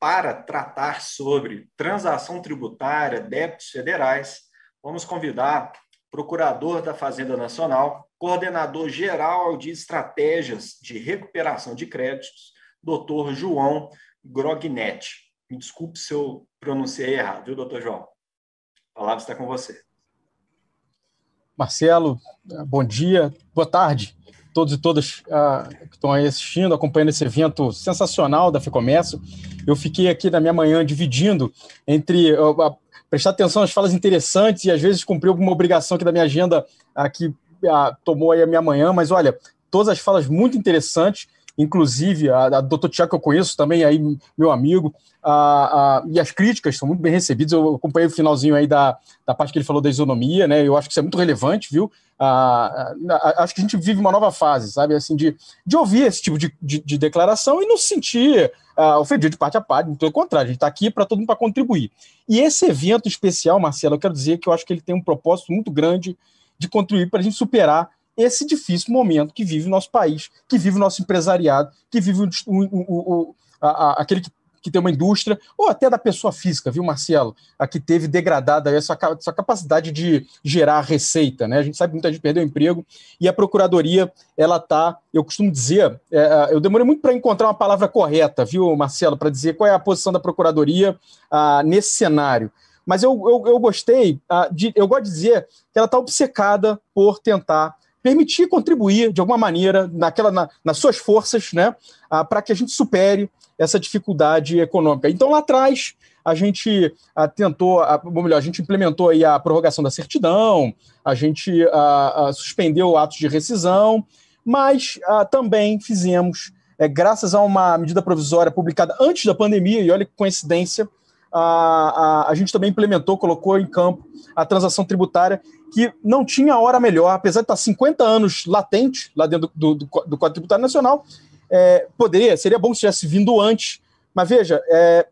para tratar sobre transação tributária, débitos federais, vamos convidar o procurador da Fazenda Nacional, coordenador geral de estratégias de recuperação de créditos, Dr. João Grognetti. Me desculpe se eu pronunciei errado, viu, doutor João? A palavra está com você. Marcelo, bom dia, boa tarde a todos e todas que estão aí assistindo, acompanhando esse evento sensacional da FEComércio. Eu fiquei aqui na minha manhã dividindo entre prestar atenção nas falas interessantes e às vezes cumprir alguma obrigação aqui da minha agenda que tomou aí a minha manhã, mas olha, todas as falas muito interessantes, inclusive a doutor Tiago, que eu conheço também, aí, meu amigo, e as críticas são muito bem recebidas. Eu acompanhei o finalzinho aí da parte que ele falou da isonomia, né? Eu acho que isso é muito relevante, viu? Acho que a gente vive uma nova fase, sabe? Assim, de ouvir esse tipo de declaração e não se sentir ofendido de parte a parte, pelo contrário, a gente está aqui para todo mundo para contribuir. E esse evento especial, Marcelo, eu quero dizer que eu acho que ele tem um propósito muito grande de contribuir para a gente superar esse difícil momento que vive o nosso país, que vive o nosso empresariado, que vive aquele que tem uma indústria, ou até da pessoa física, viu, Marcelo? A que teve degradada essa capacidade de gerar receita, né? A gente sabe que muita gente perdeu o emprego, e a Procuradoria, ela está, eu costumo dizer, eu demorei muito para encontrar uma palavra correta, viu, Marcelo, para dizer qual é a posição da Procuradoria nesse cenário. Mas eu gostei, eu gosto de dizer que ela está obcecada por tentar permitir contribuir de alguma maneira nas suas forças, né, para que a gente supere essa dificuldade econômica. Então, lá atrás, a gente a gente implementou aí a prorrogação da certidão, a gente suspendeu atos de rescisão, mas também fizemos, graças a uma medida provisória publicada antes da pandemia, e olha que coincidência, a gente também colocou em campo a transação tributária, que não tinha hora melhor, apesar de estar 50 anos latente lá dentro do Código Tributário Nacional. Seria bom se tivesse vindo antes, mas veja,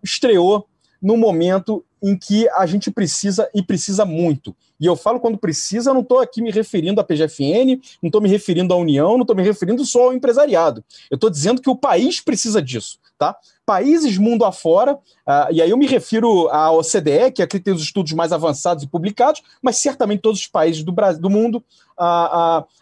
estreou no momento em que a gente precisa e precisa muito. E eu falo quando precisa, eu não estou aqui me referindo à PGFN, não estou me referindo à União, não estou me referindo só ao empresariado. Eu estou dizendo que o país precisa disso, tá? Países mundo afora, e aí eu me refiro à OCDE, que aqui tem os estudos mais avançados e publicados, mas certamente todos os países do mundo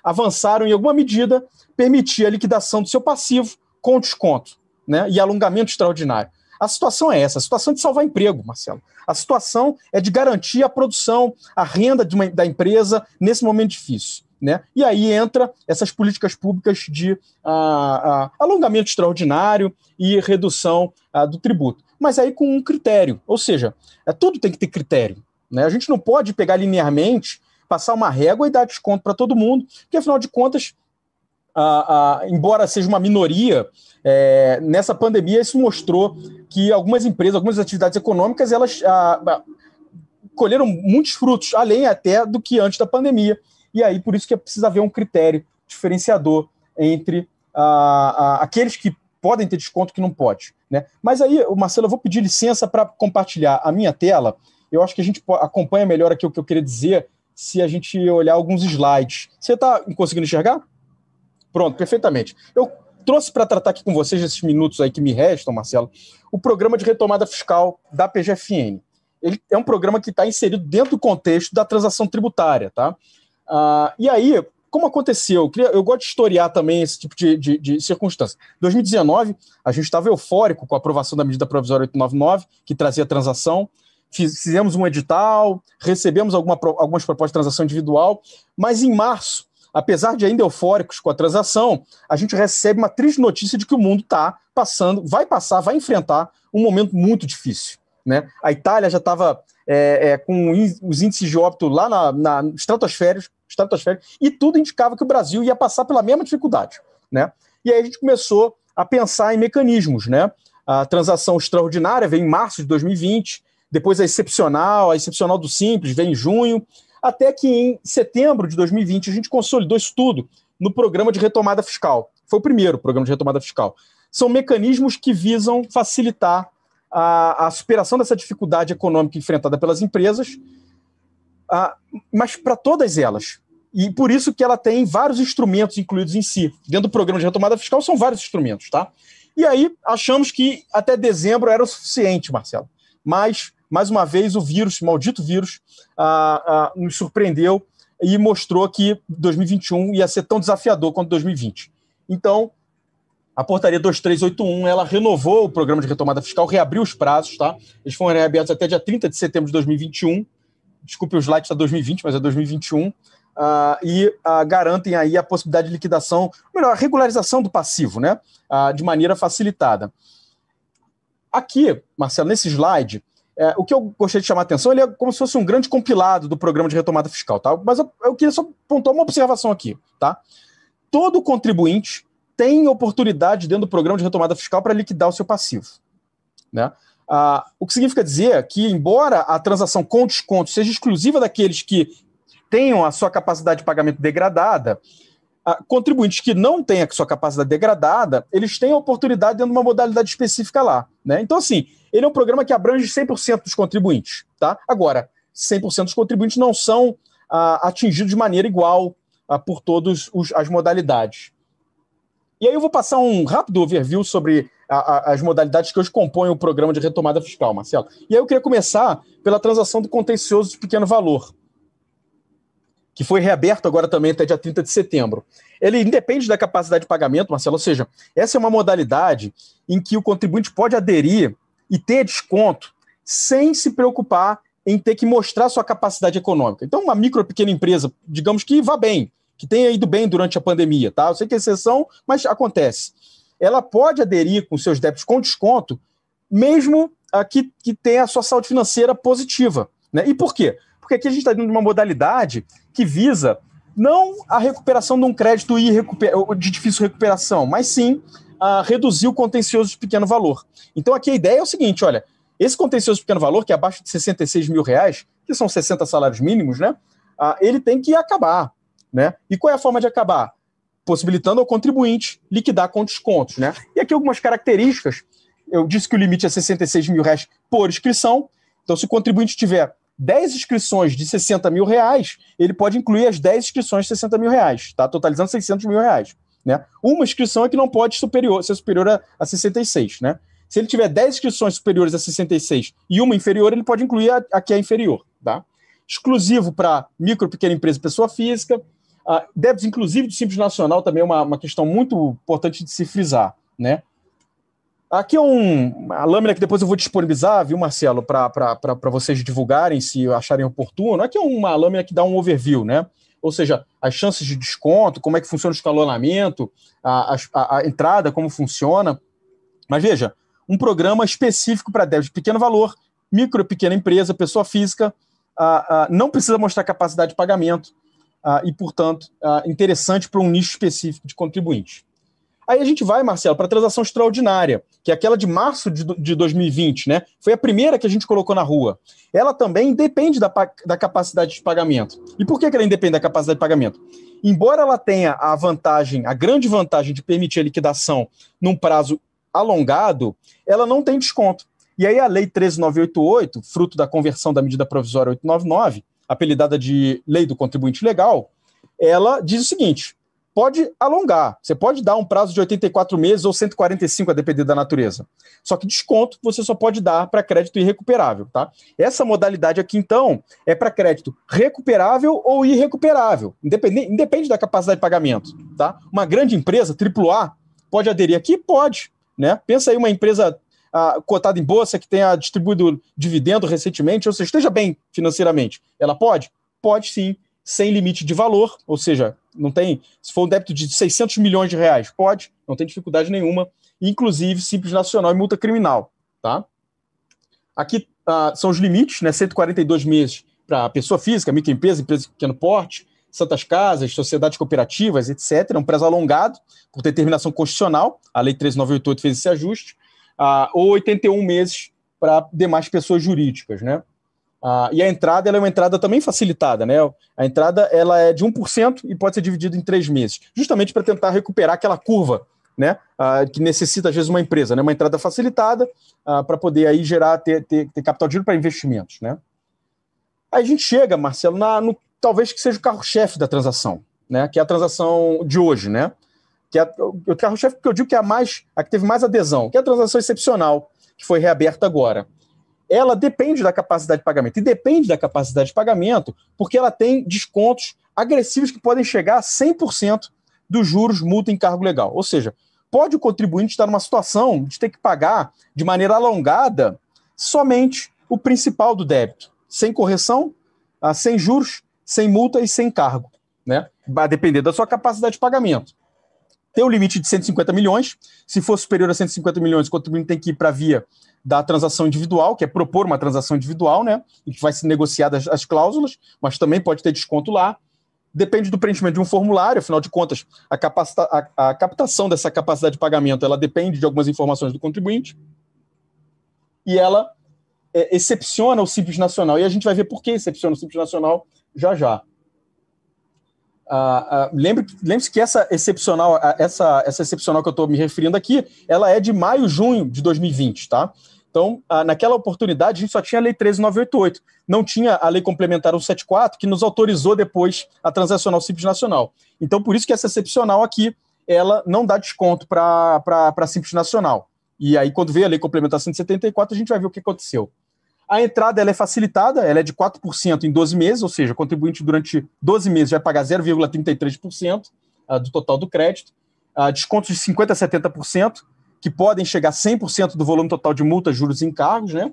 avançaram em alguma medida permitir a liquidação do seu passivo com desconto, né? E alongamento extraordinário. A situação é essa, a situação é de salvar emprego, Marcelo. A situação é de garantir a produção, a renda da empresa nesse momento difícil, né? E aí entra essas políticas públicas de alongamento extraordinário e redução do tributo. Mas aí com um critério, ou seja, tudo tem que ter critério, né? A gente não pode pegar linearmente, passar uma régua e dar desconto para todo mundo, porque afinal de contas, embora seja uma minoria, nessa pandemia isso mostrou que algumas empresas, algumas atividades econômicas, elas colheram muitos frutos, além até do que antes da pandemia. E aí, por isso que precisa haver um critério diferenciador entre aqueles que podem ter desconto e que não pode, né? Mas aí, Marcelo, eu vou pedir licença para compartilhar a minha tela. Eu acho que a gente acompanha melhor aqui o que eu queria dizer se a gente olhar alguns slides. Você está conseguindo enxergar? Pronto, perfeitamente. Eu trouxe para tratar aqui com vocês, nesses minutos aí que me restam, Marcelo, o programa de retomada fiscal da PGFN. Ele é um programa que está inserido dentro do contexto da transação tributária, tá? E aí, como aconteceu? Eu gosto de historiar também esse tipo de circunstância. Em 2019, a gente estava eufórico com a aprovação da medida provisória 899, que trazia a transação. Fizemos um edital, recebemos algumas propostas de transação individual, mas em março, apesar de ainda eufóricos com a transação, a gente recebe uma triste notícia de que o mundo está vai enfrentar um momento muito difícil, né? A Itália já estava com os índices de óbito lá na estratosfera, e tudo indicava que o Brasil ia passar pela mesma dificuldade, né? E aí a gente começou a pensar em mecanismos, né? A transação extraordinária veio em março de 2020, depois a excepcional do Simples veio em junho, até que em setembro de 2020 a gente consolidou isso tudo no programa de retomada fiscal. Foi o primeiro programa de retomada fiscal. São mecanismos que visam facilitar a superação dessa dificuldade econômica enfrentada pelas empresas, mas para todas elas. E por isso que ela tem vários instrumentos incluídos em si. Dentro do programa de retomada fiscal são vários instrumentos, tá? E aí achamos que até dezembro era o suficiente, Marcelo. Mas, mais uma vez, o vírus, o maldito vírus, nos surpreendeu e mostrou que 2021 ia ser tão desafiador quanto 2020. Então, a portaria 2381, ela renovou o programa de retomada fiscal, reabriu os prazos, tá? Eles foram reabertos até dia 30 de setembro de 2021. Desculpe, o slide está 2020, mas é 2021. Garantem aí a possibilidade de liquidação, melhor, a regularização do passivo, né? De maneira facilitada. Aqui, Marcelo, nesse slide, o que eu gostaria de chamar a atenção, ele é como se fosse um grande compilado do programa de retomada fiscal, tá? Mas eu queria só pontuar uma observação aqui, tá? Todo contribuinte tem oportunidade dentro do programa de retomada fiscal para liquidar o seu passivo, né? O que significa dizer que, embora a transação com desconto seja exclusiva daqueles que tenham a sua capacidade de pagamento degradada, contribuintes que não têm a sua capacidade degradada, eles têm a oportunidade dentro de uma modalidade específica lá, né? Então, assim, ele é um programa que abrange 100% dos contribuintes, tá? Agora, 100% dos contribuintes não são atingidos de maneira igual por todas as modalidades. E aí eu vou passar um rápido overview sobre as modalidades que hoje compõem o programa de retomada fiscal, Marcelo. E aí eu queria começar pela transação do contencioso de pequeno valor, que foi reaberto agora também até dia 30 de setembro. Ele independe da capacidade de pagamento, Marcelo, ou seja, essa é uma modalidade em que o contribuinte pode aderir e ter desconto sem se preocupar em ter que mostrar sua capacidade econômica. Então, uma micro ou pequena empresa, digamos que vá bem, que tenha ido bem durante a pandemia, tá? Eu sei que é exceção, mas acontece. Ela pode aderir com seus débitos com desconto, mesmo que tenha a sua saúde financeira positiva, né? E por quê? Porque aqui a gente está dentro de uma modalidade que visa não a recuperação de um crédito de difícil recuperação, mas sim a reduzir o contencioso de pequeno valor. Então aqui a ideia é o seguinte, olha, esse contencioso de pequeno valor, que é abaixo de R$66 mil, que são 60 salários mínimos, né? Ele tem que acabar, né? E qual é a forma de acabar? Possibilitando ao contribuinte liquidar com descontos, né? E aqui algumas características. Eu disse que o limite é R$66 mil por inscrição. Então, se o contribuinte tiver 10 inscrições de R$60 mil, ele pode incluir as 10 inscrições de R$60 mil, tá? Totalizando R$600 mil, né? Uma inscrição é que não pode ser superior a 66, né? Se ele tiver 10 inscrições superiores a 66 e uma inferior, ele pode incluir a que é inferior, tá? Exclusivo para micro, pequena empresa e pessoa física. Débitos, inclusive, do Simples Nacional também é uma questão muito importante de se frisar, né? Aqui é a lâmina que depois eu vou disponibilizar, viu, Marcelo, para vocês divulgarem, se acharem oportuno. Aqui é uma lâmina que dá um overview, né? Ou seja, as chances de desconto, como é que funciona o escalonamento, a entrada, como funciona. Mas veja, um programa específico para débitos de pequeno valor, micro e pequena empresa, pessoa física, não precisa mostrar capacidade de pagamento e, portanto, interessante para um nicho específico de contribuinte. Aí a gente vai, Marcelo, para a transação extraordinária, que é aquela de março de 2020, né? Foi a primeira que a gente colocou na rua. Ela também depende da capacidade de pagamento. E por que ela independe da capacidade de pagamento? Embora ela tenha a grande vantagem de permitir a liquidação num prazo alongado, ela não tem desconto. E aí a Lei 13.988, fruto da conversão da medida provisória 899, apelidada de Lei do Contribuinte Legal, ela diz o seguinte: pode alongar, você pode dar um prazo de 84 meses ou 145, a depender da natureza. Só que desconto você só pode dar para crédito irrecuperável, tá? Essa modalidade aqui, então, é para crédito recuperável ou irrecuperável, independe da capacidade de pagamento, tá? Uma grande empresa, AAA, pode aderir aqui? Pode, né? Pensa aí uma empresa cotada em bolsa que tenha distribuído dividendo recentemente, ou seja, esteja bem financeiramente. Ela pode? Pode sim, sem limite de valor, ou seja, não tem, se for um débito de R$600 milhões, pode, não tem dificuldade nenhuma, inclusive Simples Nacional e multa criminal, tá? Aqui são os limites, né? 142 meses para pessoa física, microempresa, empresa de pequeno porte, santas casas, sociedades cooperativas, etc. É um prazo alongado por determinação constitucional, a Lei 13.988 fez esse ajuste, ou 81 meses para demais pessoas jurídicas, né? E a entrada ela é uma entrada também facilitada, né? A entrada ela é de 1% e pode ser dividida em 3 meses, justamente para tentar recuperar aquela curva, né? Que necessita, às vezes, uma empresa, né? Uma entrada facilitada para poder aí ter capital de giro para investimentos, né? Aí a gente chega, Marcelo, talvez que seja o carro-chefe da transação, né? Que é a transação de hoje, né? que é o carro-chefe que eu digo que é a que teve mais adesão, que é a transação excepcional, que foi reaberta agora. Ela depende da capacidade de pagamento. E depende da capacidade de pagamento porque ela tem descontos agressivos que podem chegar a 100% dos juros, multa e encargo legal. Ou seja, pode o contribuinte estar numa situação de ter que pagar de maneira alongada somente o principal do débito, sem correção, sem juros, sem multa e sem cargo, né? Vai depender da sua capacidade de pagamento. Tem um limite de 150 milhões. Se for superior a 150 milhões, o contribuinte tem que ir para a via da transação individual, que é propor uma transação individual, né? E que vai ser negociada as cláusulas, mas também pode ter desconto lá. Depende do preenchimento de um formulário, afinal de contas, a captação dessa capacidade de pagamento ela depende de algumas informações do contribuinte. E ela excepciona o Simples Nacional. E a gente vai ver por que excepciona o Simples Nacional já já. Lembre-se que essa excepcional que eu estou me referindo aqui, ela é de maio, junho de 2020, tá? Então, naquela oportunidade, a gente só tinha a Lei 13.988, não tinha a Lei Complementar 174, que nos autorizou depois a transacional Simples Nacional. Então, por isso que essa excepcional aqui, ela não dá desconto para Simples Nacional. E aí, quando veio a Lei Complementar 174, a gente vai ver o que aconteceu. A entrada ela é facilitada, ela é de 4% em 12 meses, ou seja, o contribuinte durante 12 meses vai pagar 0,33% do total do crédito, descontos de 50% a 70%, que podem chegar a 100% do volume total de multas, juros e encargos, né?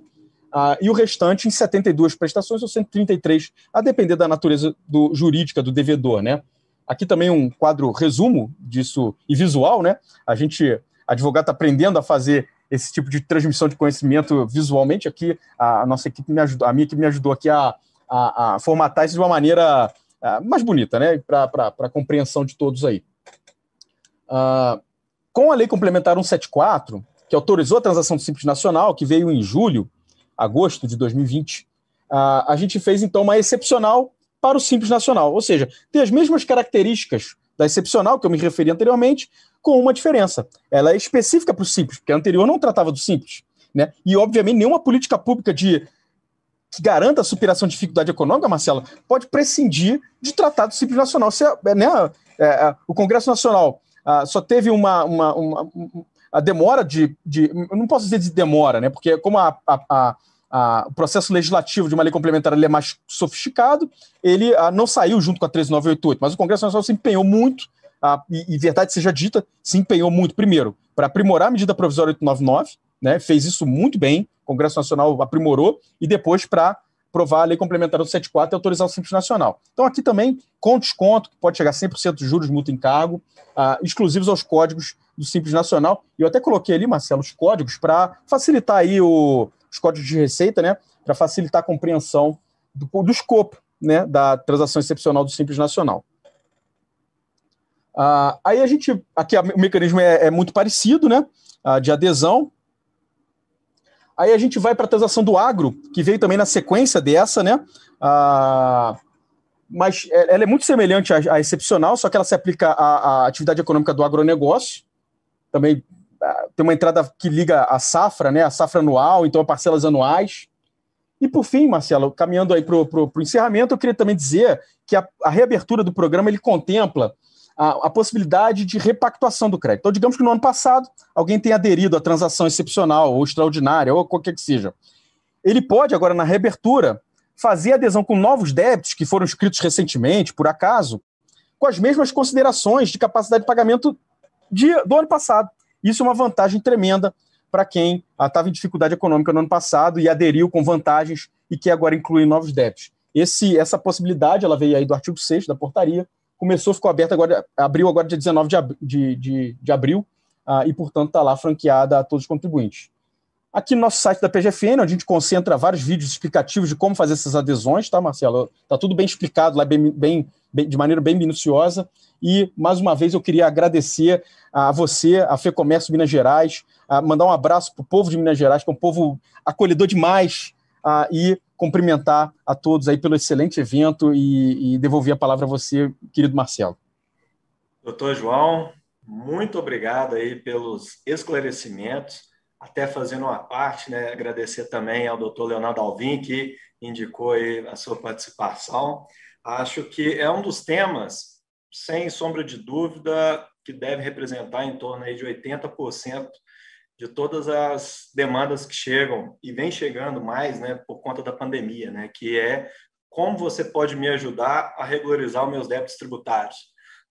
E o restante em 72 prestações ou 133, a depender da natureza jurídica do devedor, né? Aqui também um quadro resumo disso e visual, né? Advogado está aprendendo a fazer esse tipo de transmissão de conhecimento visualmente. Aqui a nossa equipe me ajudou, a minha equipe me ajudou aqui a formatar isso de uma maneira mais bonita, né? Para a compreensão de todos aí. Com a Lei Complementar 174, que autorizou a transação do Simples Nacional, que veio em agosto de 2020, a gente fez, então, uma excepcional para o Simples Nacional. Ou seja, tem as mesmas características da excepcional, que eu me referi anteriormente, com uma diferença. Ela é específica para o Simples, porque a anterior não tratava do Simples, né? E, obviamente, nenhuma política pública que garanta a superação de dificuldade econômica, Marcelo, pode prescindir de tratar do Simples Nacional. O Congresso Nacional só teve a demora eu não posso dizer de demora, né? Porque como o processo legislativo de uma lei complementar ele é mais sofisticado, ele não saiu junto com a 13.988, mas o Congresso Nacional se empenhou muito, e verdade seja dita, se empenhou muito, primeiro, para aprimorar a medida provisória 899, né? Fez isso muito bem, o Congresso Nacional aprimorou, e depois para aprovar a Lei Complementar 174 e autorizar o Simples Nacional. Então aqui também, com desconto, que pode chegar a 100% de juros, multa e encargo, exclusivos aos códigos do Simples Nacional. E eu até coloquei ali, Marcelo, os códigos para facilitar aí os códigos de receita, né? Para facilitar a compreensão do escopo, né? Da transação excepcional do Simples Nacional. Aí aqui o mecanismo é muito parecido, né? De adesão. Aí a gente vai para a transação do agro, que veio também na sequência dessa, né? Mas ela é muito semelhante à excepcional, só que ela se aplica à atividade econômica do agronegócio. Também tem uma entrada que liga a safra, né? A safra anual, então a parcelas anuais. E por fim, Marcelo, caminhando aí para o encerramento, eu queria também dizer que a reabertura do programa ele contempla a possibilidade de repactuação do crédito. Então, digamos que no ano passado alguém tenha aderido à transação excepcional ou extraordinária, ou qualquer que seja. Ele pode, agora, na reabertura, fazer adesão com novos débitos que foram inscritos recentemente, por acaso, com as mesmas considerações de capacidade de pagamento do ano passado. Isso é uma vantagem tremenda para quem estava em dificuldade econômica no ano passado e aderiu com vantagens e que agora inclui novos débitos. Essa possibilidade, ela veio aí do artigo 6º da portaria, ficou aberta agora, abriu agora dia 19 de abril, e, portanto, está lá franqueada a todos os contribuintes. Aqui no nosso site da PGFN, onde a gente concentra vários vídeos explicativos de como fazer essas adesões, tá, Marcelo? Está tudo bem explicado lá, de maneira bem minuciosa. E, mais uma vez, eu queria agradecer a você, a FEComércio Minas Gerais, mandar um abraço para o povo de Minas Gerais, que é um povo acolhedor demais, e cumprimentar a todos aí pelo excelente evento e devolver a palavra a você, querido Marcelo. Doutor João, muito obrigado aí pelos esclarecimentos, até fazendo uma parte, né, agradecer também ao doutor Leonardo Alvim, que indicou aí a sua participação. Acho que é um dos temas, sem sombra de dúvida, que deve representar em torno aí de 80% de todas as demandas que chegam e vem chegando mais, né, por conta da pandemia, né, que é como você pode me ajudar a regularizar os meus débitos tributários.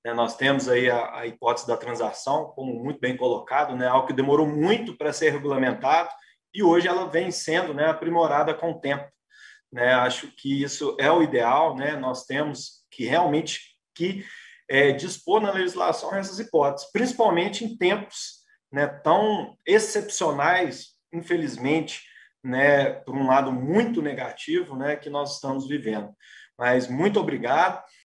Né, nós temos aí a hipótese da transação, como muito bem colocado, né, algo que demorou muito para ser regulamentado e hoje ela vem sendo, né, aprimorada com o tempo. Né, acho que isso é o ideal, né, nós temos que realmente dispor na legislação essas hipóteses, principalmente em tempos, né, tão excepcionais, infelizmente, né, por um lado muito negativo, né, que nós estamos vivendo. Mas muito obrigado.